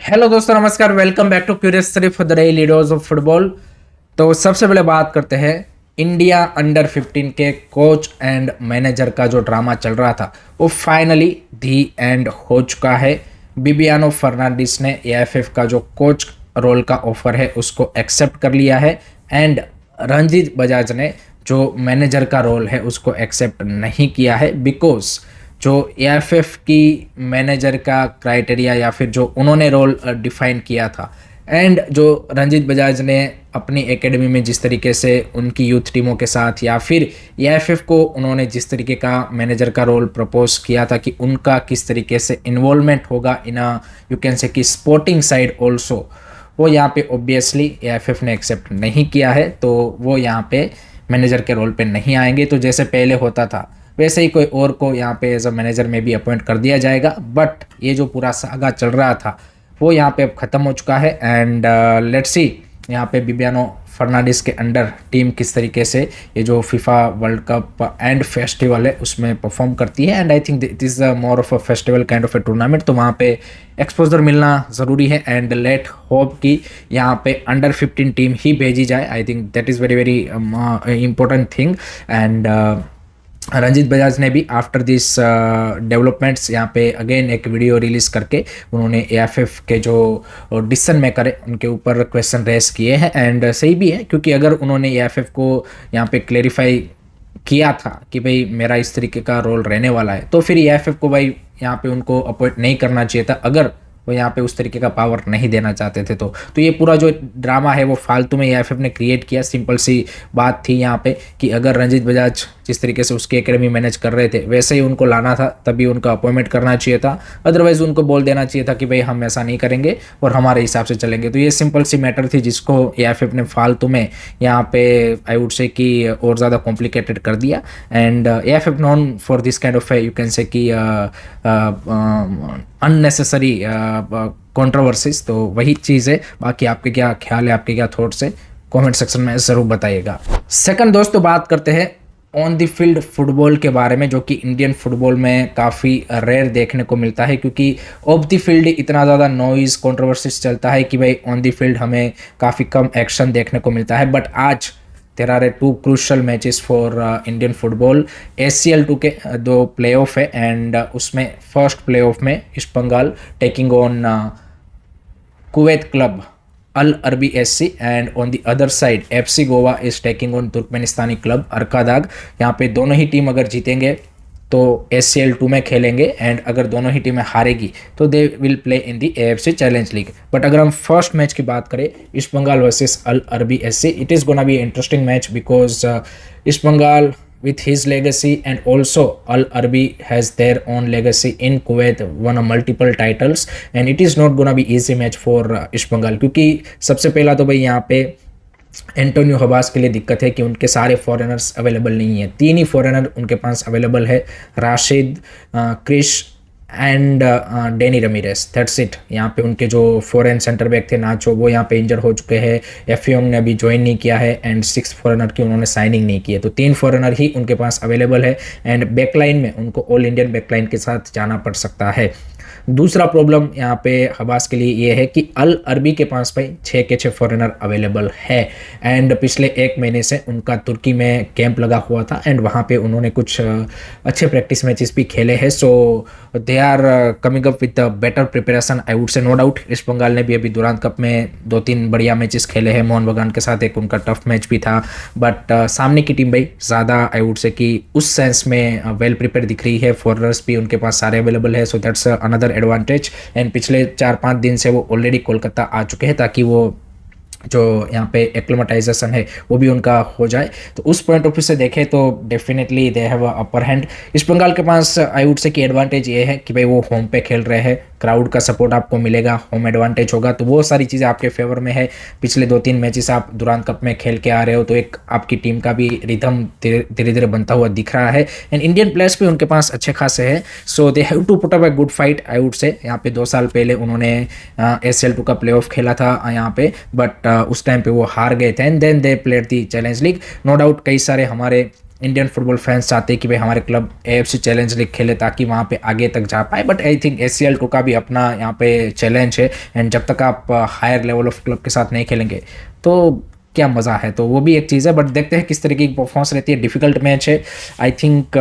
Hello दोस्तों, नमस्कार। Welcome back to Curious Study for the daily dose of football. तो सबसे पहले बात करते हैं इंडिया अंडर 15 के कोच एंड मैनेजर का जो ड्रामा चल रहा था वो फाइनली दी एंड हो चुका है। बिबियानो फर्नांडिस ने एएफएफ का जो कोच रोल का ऑफर है उसको एक्सेप्ट कर लिया है एंड रंजीत बजाज ने जो मैनेजर का रोल है उसको एक्सेप्ट नहीं किया है बिकॉज जो एएफएफ की मैनेजर का क्राइटेरिया या फिर जो उन्होंने रोल डिफाइन किया था एंड जो रंजीत बजाज ने अपनी एकेडमी में जिस तरीके से उनकी यूथ टीमों के साथ या फिर एएफएफ को उन्होंने जिस तरीके का मैनेजर का रोल प्रपोज किया था कि उनका किस तरीके से इन्वॉल्वमेंट होगा इन यू कैन से कि स्पोर्टिंग साइड ऑल्सो, वो यहाँ पे ऑब्वियसली एएफएफ ने एक्सेप्ट नहीं किया है। तो वो यहाँ पे मैनेजर के रोल पे नहीं आएंगे। तो जैसे पहले होता था वैसे ही कोई और को यहाँ पे एज अ मैनेजर में भी अपॉइंट कर दिया जाएगा। बट ये जो पूरा सागा चल रहा था वो यहाँ पे अब ख़त्म हो चुका है एंड लेट्स सी यहाँ पे बिबियानो फर्नांडिस के अंडर टीम किस तरीके से ये जो FIFA world cup and festival है उसमें परफॉर्म करती है। And I think it is more of a festival kind of A tournament, तो वहाँ पे एक्सपोजर मिलना ज़रूरी है एंड लेट होप कि यहाँ पे अंडर 15 टीम ही भेजी जाए। I think that is very very important thing. And Ranjit Bajaj ने भी आफ्टर दिस डेवलपमेंट्स यहाँ पे अगेन एक वीडियो रिलीज करके उन्होंने एएफएफ के जो डिसीजन मेकर है उनके ऊपर क्वेश्चन रेस किए हैं एंड सही भी है, क्योंकि अगर उन्होंने एएफएफ को यहाँ पे क्लेरिफाई किया था कि भाई मेरा इस तरीके का रोल रहने वाला है तो फिर एएफएफ को भाई यहाँ पे उनको अपॉइंट नहीं करना चाहिए था अगर वो यहाँ पे उस तरीके का पावर नहीं देना चाहते थे। तो ये पूरा जो ड्रामा है वो फालतू में एएफएफ ने क्रिएट किया। सिंपल सी बात थी यहाँ पे कि अगर रंजीत बजाज जिस तरीके से उसकी एकेडमी मैनेज कर रहे थे वैसे ही उनको लाना था, तभी उनका अपॉइंटमेंट करना चाहिए था। अदरवाइज उनको बोल देना चाहिए था कि भाई हम ऐसा नहीं करेंगे और हमारे हिसाब से चलेंगे। तो ये सिंपल सी मैटर थी जिसको एएफएफ ने फालतू में यहाँ पे आई वुड से कि और ज़्यादा कॉम्प्लिकेटेड कर दिया। And AFF non for this kind of you can say कि अननेसेसरी कंट्रोवर्सीज। तो वही चीज़ है। बाकी आपके क्या ख्याल है, आपके क्या थॉट्स है, कमेंट सेक्शन में ज़रूर बताइएगा। सेकंड दोस्तों बात करते हैं ऑन द फील्ड फुटबॉल के बारे में, जो कि इंडियन फुटबॉल में काफ़ी रेयर देखने को मिलता है, क्योंकि ऑफ द फील्ड इतना ज़्यादा नॉइज़ कंट्रोवर्सीज चलता है कि भाई ऑन द फील्ड हमें काफ़ी कम एक्शन देखने को मिलता है। बट आज there are 2 crucial matches for Indian football. ACL2 के 2 प्ले ऑफ है एंड उसमें फर्स्ट प्ले ऑफ में East Bengal taking on Kuwait club Al Arabi SC and on the other side FC Goa is taking on Turkmenistani club Arkadag. यहाँ पे दोनों ही team अगर जीतेंगे तो ACL2 में खेलेंगे एंड अगर दोनों ही टीमें हारेगी तो they will play in the AFC challenge league. But अगर हम फर्स्ट मैच की बात करें east Bengal versus Al Arabi SC, it is gonna be interesting match because East Bengal with his legacy and also Al Arbi has their own legacy in Kuwait, won a multiple titles and it is not gonna be easy match for East Bengal। क्योंकि सबसे पहला तो भाई यहाँ पे Antonio Habas के लिए दिक्कत है कि उनके सारे फॉरेनर्स अवेलेबल नहीं है। 3 ही फॉरेनर उनके पास अवेलेबल है, Rashid, Krish and Danny Ramirez, that's it. यहाँ पे उनके जो फॉरेन सेंटर बैक थे नाचो वो यहाँ पे इंजर हो चुके हैं, एफियोंग ने अभी ज्वाइन नहीं किया है एंड 6 फॉरेनर की उन्होंने साइनिंग नहीं की है। तो 3 फॉरेनर ही उनके पास अवेलेबल है एंड बैकलाइन में उनको ऑल इंडियन बैकलाइन के साथ जाना पड़ सकता है। दूसरा प्रॉब्लम यहाँ पे हबास के लिए ये है कि अल अरबी के पास भाई 6 के 6 फॉरेनर अवेलेबल है एंड पिछले 1 महीने से उनका तुर्की में कैंप लगा हुआ था एंड वहाँ पे उन्होंने कुछ अच्छे प्रैक्टिस मैचेस भी खेले हैं। So they are coming up with better preparation I would say, no doubt. East Bengal ने भी अभी दुरांत कप में 2-3 बढ़िया मैचेस खेले हैं, मोहन बगान के साथ एक उनका टफ मैच भी था। बट सामने की टीम भाई ज़्यादा आई वुड से कि उस सेंस में वेल प्रिपेयर दिख रही है, फॉरनर्स भी उनके पास सारे अवेलेबल है। So that's another advantage and पिछले 4-5 दिन से वो ऑलरेडी कोलकाता आ चुके हैं ताकि वो जो यहाँ पे एक्लेमेटाइजेशन है वो भी उनका हो जाए। तो उस पॉइंट ऑफ व्यू से देखें तो definitely they have upper hand. East Bengal के पास आई वुड से कि एडवांटेज ये है कि भाई वो होम पे खेल रहे हैं, क्राउड का सपोर्ट आपको मिलेगा, होम एडवांटेज होगा, तो वो सारी चीज़ें आपके फेवर में है। पिछले 2-3 मैचेस आप दुरांत कप में खेल के आ रहे हो तो एक आपकी टीम का भी रिदम धीरे धीरे बनता हुआ दिख रहा है एंड इंडियन प्लेयर्स भी उनके पास अच्छे खासे हैं। So they have to put up a good fight I would say. यहाँ पे 2 साल पहले उन्होंने ACL2 का प्ले ऑफ खेला था यहाँ पे, बट उस टाइम पे वो हार गए थे and then they played the challenge league. No doubt कई सारे हमारे इंडियन फुटबॉल फैंस चाहते हैं कि भाई हमारे क्लब AFC चैलेंज लीग खेले ताकि वहाँ पे आगे तक जा पाए, बट आई थिंक ACL 2 का भी अपना यहाँ पे चैलेंज है, एंड जब तक आप हायर लेवल ऑफ क्लब के साथ नहीं खेलेंगे तो क्या मज़ा है, तो वो भी एक चीज़ है। बट देखते हैं किस तरीके की परफॉर्मेंस रहती है। डिफिकल्ट मैच है। I think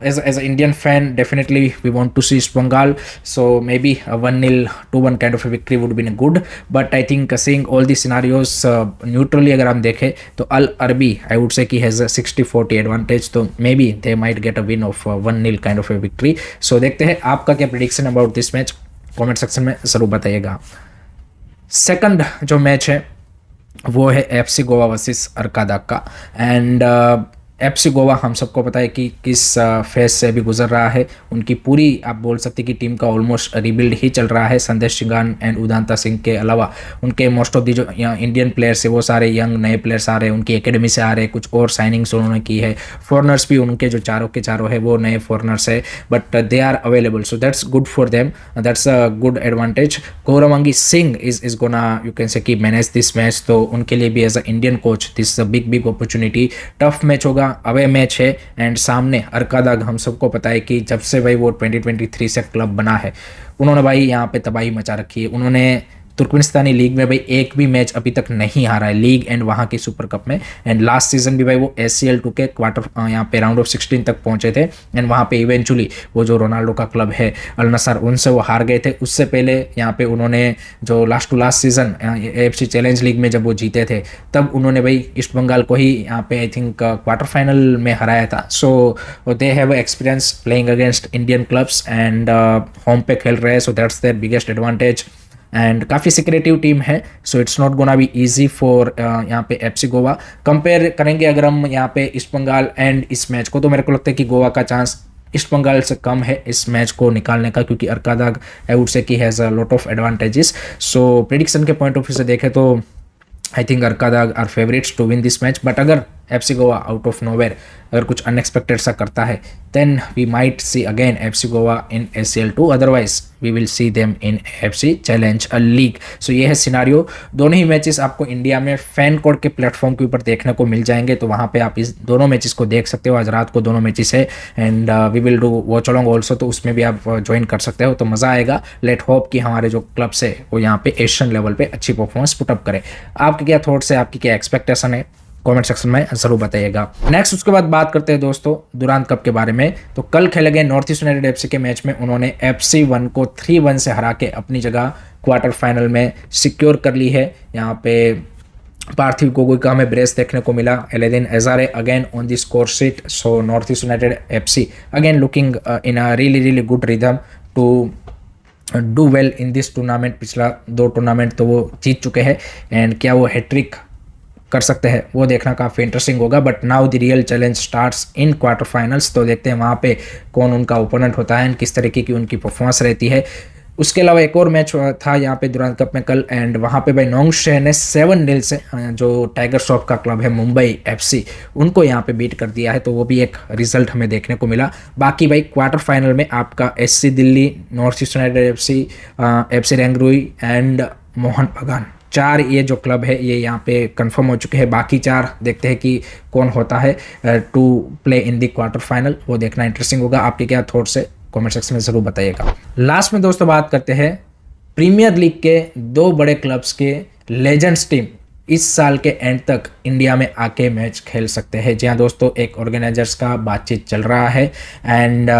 as a Indian fan definitely we want to see East Bengal, so maybe 1-0 2-1 kind of a victory would be good. But I think seeing all the scenarios neutrally अगर हम देखें तो अल अरबी आई would say कि has 60-40 advantage, तो maybe they might get a win of 1-0 kind of a victory. So देखते हैं आपका क्या prediction about this match, comment section में ज़रूर बताइएगा। सेकंड जो मैच है वो है FC गोवा वर्सेस अरकादा का। एंड FC गोवा हम सबको पता है कि किस फेज से अभी गुजर रहा है। उनकी पूरी आप बोल सकते हैं कि टीम का ऑलमोस्ट रिबिल्ड ही चल रहा है। संदेश सिंगान एंड उदांता सिंह के अलावा उनके मोस्ट ऑफ दी जो इंडियन प्लेयर्स है वो सारे यंग नए प्लेयर्स आ रहे हैं, उनकी एकेडमी से आ रहे हैं, कुछ और साइनिंग्स उन्होंने की है। फॉरनर्स भी उनके जो चारों के चारों है वो नए फॉरनर्स है, but they are available, so that's good for them, that's a good advantage. Gouravangi Singh is gonna you can say कि मैनेज दिस मैच, तो उनके लिए भी as a Indian coach this big opportunity. Tough match होगा, away match है, and सामने Arkadag हम सबको पता है कि जब से भाई वो 2023 से क्लब बना है उन्होंने भाई यहाँ पे तबाही मचा रखी है। उन्होंने तुर्कमेनिस्तानी लीग में भाई एक भी मैच अभी तक नहीं हारा है, लीग एंड वहाँ की सुपर कप में। एंड लास्ट सीजन भी भाई वो ACL 2 के क्वार्टर यहाँ पे राउंड ऑफ 16 तक पहुंचे थे, एंड वहाँ पे इवेंचुअली वो जो रोनाल्डो का क्लब है अल नसर उनसे वो हार गए थे। उससे पहले यहाँ पे उन्होंने जो last two last season AFC challenge league में जब वो जीते थे तब उन्होंने भाई ईस्ट बंगाल को ही यहाँ पे आई थिंक क्वार्टर फाइनल में हराया था। So they have experience playing against Indian clubs and home पे खेल रहे हैं, so that's their biggest advantage. And काफ़ी सिक्रेटिव टीम है, so it's not gonna be easy for यहाँ पे FC गोवा। कंपेयर करेंगे अगर हम यहाँ पे ईस्ट बंगाल एंड इस मैच को, तो मेरे को लगता है कि गोवा का चांस ईस्ट बंगाल से कम है इस मैच को निकालने का, क्योंकि अरकादाग आई वुड से कि has a lot of advantages. So prediction के पॉइंट ऑफ व्यू से देखें तो I think Arkadag are favourites to win this match, but अगर FC Goa out of nowhere अगर कुछ अनएक्सपेक्टेड सा करता है then we might see again FC Goa in ACL 2, otherwise we will see them in AFC challenge league. So ये है scenario. दोनों ही मैचेस आपको इंडिया में फैन कोड के प्लेटफॉर्म के ऊपर देखने को मिल जाएंगे, तो वहाँ पे आप इस दोनों मैचेस को देख सकते हो। आज रात को दोनों मैचेस है, and we will do watch along also, तो उसमें भी आप ज्वाइन कर सकते हो, तो मज़ा आएगा। लेट होप कि हमारे जो क्लब्स है वो यहाँ पे एशियन लेवल पे अच्छी परफॉर्मेंस पुटअप करें। आपके क्या थॉट्स है, आपकी क्या एक्सपेक्टेशन है, कमेंट सेक्शन में जरूर बताइएगा। नेक्स्ट उसके बाद बात करते हैं दोस्तों दुरान कप के बारे में। तो कल खेले गए नॉर्थ ईस्ट यूनाइटेड FC के मैच में उन्होंने FC1 को 3-1 से हरा के अपनी जगह क्वार्टर फाइनल में सिक्योर कर ली है। यहाँ पे पार्थिव गोगोई का हमें ब्रेस देखने को मिला। Alaeddine Ajaraie again on the score sheet, so North East United FC again looking in a really good rhythm to do well in this tournament. पिछला 2 टूर्नामेंट तो वो जीत चुके हैं, एंड क्या वो हैट्रिक कर सकते हैं वो देखना काफ़ी इंटरेस्टिंग होगा। But now the real challenge starts in quarter finals, तो देखते हैं वहाँ पे कौन उनका ओपोनेंट होता है एंड किस तरीके की उनकी परफॉर्मेंस रहती है। उसके अलावा एक और मैच था यहाँ पे दुरान कप में कल, एंड वहाँ पे भाई नोंगशे ने 7-0 से जो टाइगर श्रॉफ का क्लब है मुंबई FC उनको यहाँ पे बीट कर दिया है, तो वो भी एक रिजल्ट हमें देखने को मिला। बाकी भाई क्वार्टर फाइनल में आपका SC Delhi, North East United FC रेंगरुई एंड मोहन बगान, 4 ये जो क्लब है ये यहाँ पे कंफर्म हो चुके हैं। बाकी 4 देखते हैं कि कौन होता है to play in the quarter final, वो देखना इंटरेस्टिंग होगा। आपके क्या थॉट्स है कमेंट सेक्शन में ज़रूर बताइएगा। लास्ट में दोस्तों बात करते हैं प्रीमियर लीग के 2 बड़े क्लब्स के लेजेंड्स टीम इस साल के एंड तक इंडिया में आके मैच खेल सकते हैं। जी हाँ दोस्तों, एक ऑर्गेनाइजर्स का बातचीत चल रहा है, एंड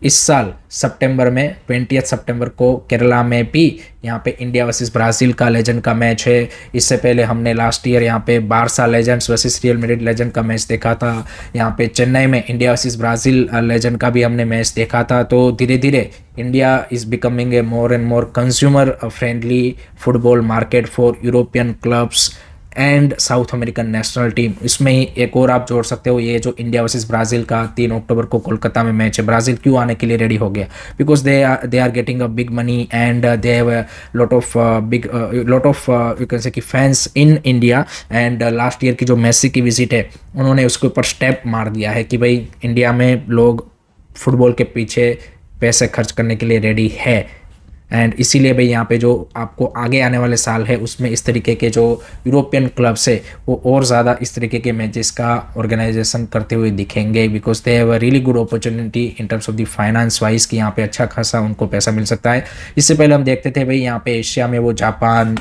इस साल सितंबर में 20 सितंबर को केरला में भी यहाँ पे इंडिया वर्सेस ब्राज़ील का लेजेंड का मैच है। इससे पहले हमने लास्ट ईयर यहाँ पे Barça legends versus real Madrid legend का मैच देखा था। यहाँ पे चेन्नई में इंडिया वर्सेस ब्राज़ील लेजेंड का भी हमने मैच देखा था। तो धीरे धीरे India is becoming a more and more consumer friendly football market for European clubs and south American national team. इसमें ही एक और आप जोड़ सकते हो, ये जो इंडिया वर्सेस ब्राज़ील का 3 अक्टूबर को कोलकाता में मैच है। ब्राज़ील क्यों आने के लिए रेडी हो गया? Because they are getting a big money and they have lot of you can say कि fans in India. And last year की जो मेसी की विजिट है उन्होंने उसके ऊपर स्टेप मार दिया है कि भाई इंडिया में लोग फुटबॉल के पीछे पैसे खर्च करने के लिए रेडी है। एंड इसीलिए भाई यहाँ पे जो आपको आगे आने वाले साल है उसमें इस तरीके के जो यूरोपियन क्लब्स है वो और ज़्यादा इस तरीके के मैचेस का ऑर्गेनाइजेशन करते हुए दिखेंगे, because they have a really good opportunity in terms of the finance wise कि यहाँ पे अच्छा खासा उनको पैसा मिल सकता है। इससे पहले हम देखते थे भाई यहाँ पे एशिया में वो जापान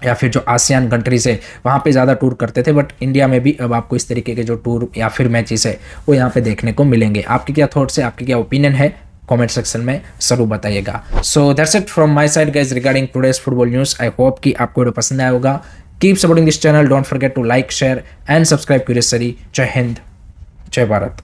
या फिर जो आसियान कंट्रीज़ है वहाँ पे ज़्यादा टूर करते थे, बट इंडिया में भी अब आपको इस तरीके के जो टूर या फिर मैचेस है वो यहाँ पे देखने को मिलेंगे। आपके क्या थॉट्स है, आपकी क्या ओपिनियन है, कमेंट सेक्शन में जरूर बताइएगा। So that's it from my side guys regarding today's football news. I hope कि आपको वीडियो पसंद आया होगा। Keep supporting this channel, don't forget to like, share and subscribe Curious Study. जय हिंद, जय भारत।